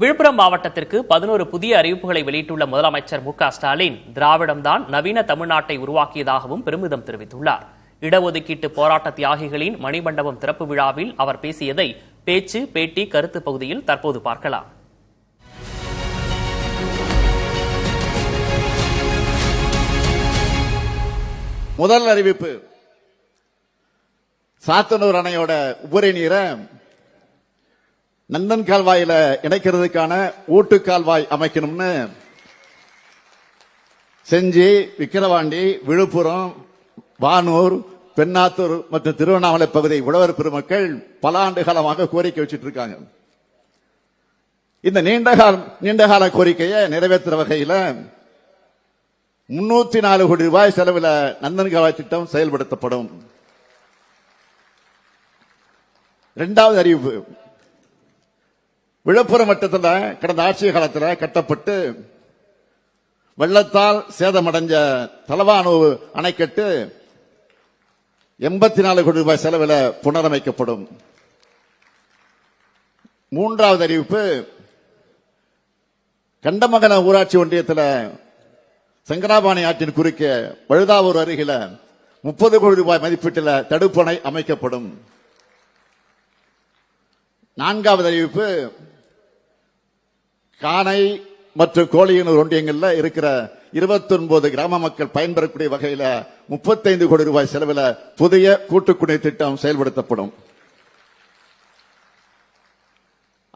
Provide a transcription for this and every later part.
விழுப்புரம் மாவட்டத்திற்கு 11 புதிய அறிவிப்புகளை வெளியிட்டுள்ள முதலமைச்சர் மு.க.ஸ்டாலின் திராவிடம்தான் நவீன தமிழ்நாட்டை உருவாக்கியதாகவும் பெருமிதம் தெரிவித்துள்ளார். இடஒதுக்கீட்டு போராட்ட தியாகிகளின் மணிமண்டபம் திறப்பு விழாவில் அவர் பேசியதை பேச்சு, பேட்டி, கருத்து பகுதியில் தற்போது பார்க்கலாம். முதல் அறிவிப்பு, சாத்தனூர் அணையோட உபரி நீரை நந்தன் கால்வாயில இணைக்கிறதுக்கான ஊட்டு கால்வாய் அமைக்கணும்னு செஞ்சி, விக்கிரவாண்டி, விழுப்புரம், வானூர், பெண்ணாத்தூர் மற்றும் திருவண்ணாமலை பகுதி உழவர் பெருமக்கள் பல ஆண்டு காலமாக கோரிக்கை வச்சுட்டு இருக்காங்க. இந்த நீண்டகால கோரிக்கையை நிறைவேற்றுற வகையில் 304 கோடி ரூபாய் செலவில் நந்தன் கால்வாய் திட்டம் செயல்படுத்தப்படும். இரண்டாவது அறிவிப்பு, விழுப்புரம் வட்டத்தில் கடந்த ஆட்சி காலத்தில் கட்டப்பட்டு வெள்ளத்தால் சேதமடைஞ்ச தலவானூர் அணைக்கட்டு 84 கோடி ரூபாய் செலவில் புனரமைக்கப்படும். மூன்றாவது அறிவிப்பு, கண்டமங்கலம் ஊராட்சி ஒன்றியத்தில் சங்கராபாணி ஆற்றின் குறுக்கே வழுதாவூர் அருகில 30 கோடி ரூபாய் மதிப்பீட்டில் தடுப்பணை அமைக்கப்படும். நான்காவது அறிவிப்பு, காணை மற்றும் கோழியனூர் ஒன்றியங்களில் இருக்கிற 29 கிராம மக்கள் பயன்பெறக்கூடிய வகையில் 35 கோடி ரூபாய் செலவில் புதிய கூட்டுக்குடிநீர் திட்டம் செயல்படுத்தப்படும்.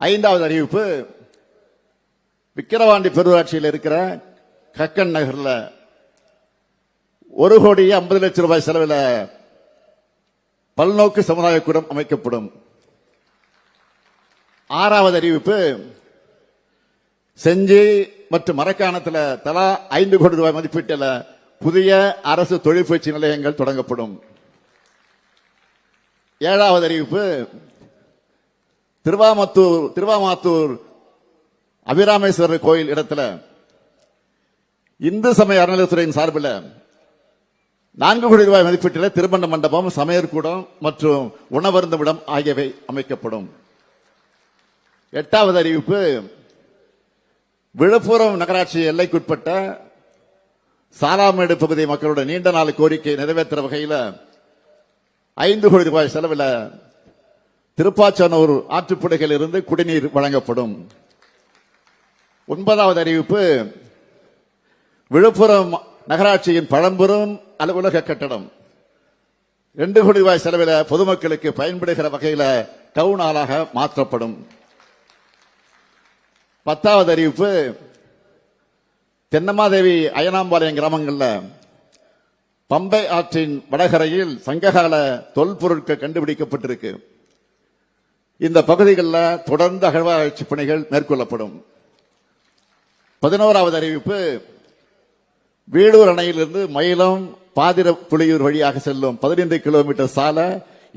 ஐந்தாவது அறிவிப்பு, விக்கிரவாண்டி பெருராட்சியில் இருக்கிற கக்கன் நகரில் 1,50,00,000 ரூபாய் செலவில் பல்நோக்கு சமுதாய கூடம் அமைக்கப்படும். ஆறாவது அறிவிப்பு, செஞ்சி மற்றும் மரக்காணத்தில் தலா 5 கோடி ரூபாய் மதிப்பீட்டில் புதிய அரசு தொழிற்பயிற்சி நிலையங்கள் தொடங்கப்படும். ஏழாவது அறிவிப்பு, திருவாமாத்தூர் அபிராமேஸ்வரர் கோயில் இடத்துல இந்து சமய அறநிலையத்துறையின் சார்பில் 4 கோடி ரூபாய் மதிப்பீட்டில் திருமண மண்டபம், சமையற்கூடம் மற்றும் உணவருந்துமிடம் ஆகியவை அமைக்கப்படும். எட்டாவது அறிவிப்பு, விழுப்புரம் நகராட்சி எல்லைக்குட்பட்ட சாலாமேடு பகுதி மக்களோட நீண்ட நாள் கோரிக்கை நிறைவேற்ற வகையில் 5 கோடி ரூபாய் செலவில் திருப்பாச்சனூர் ஆற்றுப்படுகையில் இருந்து குடிநீர் வழங்கப்படும். ஒன்பதாவது அறிவிப்பு, விழுப்புரம் நகராட்சியின் பழம்பெரும் அலுவலக கட்டடம் 2 கோடி ரூபாய் செலவில் பொதுமக்களுக்கு பயன்படுகிற வகையில் டவுன் ஹாலாக மாற்றப்படும். 10வது அறிவிப்பு, தென்னமாதேவி அயனாம்பாளையம் கிராமங்களில் பம்பை ஆற்றின் வடகரையில் சங்ககால தொல்பொருட்கள் கண்டுபிடிக்கப்பட்டிருக்கு. இந்த பகுதிகளில் தொடர்ந்து அகழ்வாராய்ச்சி பணிகள் மேற்கொள்ளப்படும். 11வது அறிவிப்பு, வீடூர் அணையிலிருந்து மயிலம் பாதிர புலியூர் வழியாக செல்லும் 15 கிலோமீட்டர் சாலை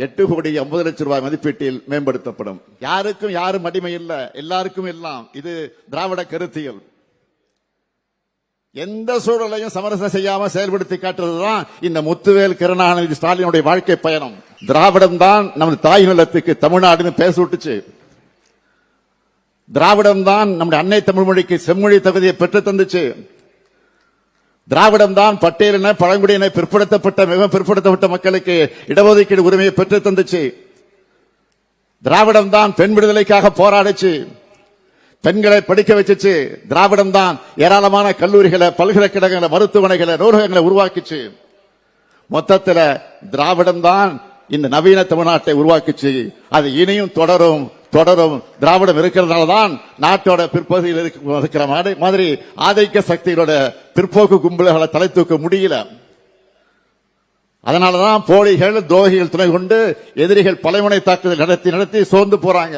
8,50,00,000 ரூபாய் மதிப்பீட்டில் மேம்படுத்தப்படும். யாருக்கும் யாரும் அடிமை இல்லை, எல்லாருக்கும் எல்லாம். இது திராவிட கருத்தியல். எந்த சூழலையும் சமரசம் செய்யாம செயல்படுத்தி காட்டுறதுதான் இந்த முத்துவேல் கருணாநிதி ஸ்டாலினுடைய வாழ்க்கை பயணம். திராவிடம் தான் நமது தாய் நிலத்துக்கு தமிழ்நாடுன்னு பேச விட்டுச்சு. திராவிடம் தான் நம்முடைய அன்னை தமிழ் மொழிக்கு செம்மொழி தகுதியை பெற்று தந்துச்சு. திராவிடம் தான் பட்டியலின பழங்குடியின பிற்படுத்தப்பட்ட மிகவும் பிற்படுத்தப்பட்ட மக்களுக்கு இடஒதுக்கீடு உரிமையை பெற்று தந்துச்சு. திராவிடம் தான் பெண் விடுதலைக்காக போராடிச்சு, பெண்களை படிக்க வச்சுச்சு. திராவிடம் தான் ஏராளமான கல்லூரிகளை, பல்கலைக்கழகங்களை, மருத்துவமனைகளை, நூலகங்களை உருவாக்கிச்சு. மொத்தத்தில் திராவிடம் தான் இந்த நவீன தமிழ்நாட்டை உருவாக்கிச்சு. அது இனியும் தொடரும். திராவிடம் இருக்கிறதுனால தான் நாட்டோட பிற்பகுதியில் இருக்கிற மாதிரி ஆதிக்க சக்திகளோட பிற்போக்கு கும்பல்களை தலை தூக்க முடியல. அதனாலதான் போலிகள், துரோகிகள் துணை கொண்டு எதிரிகள் பலைமுனை தாக்குதல் நடத்தி சோர்ந்து போறாங்க.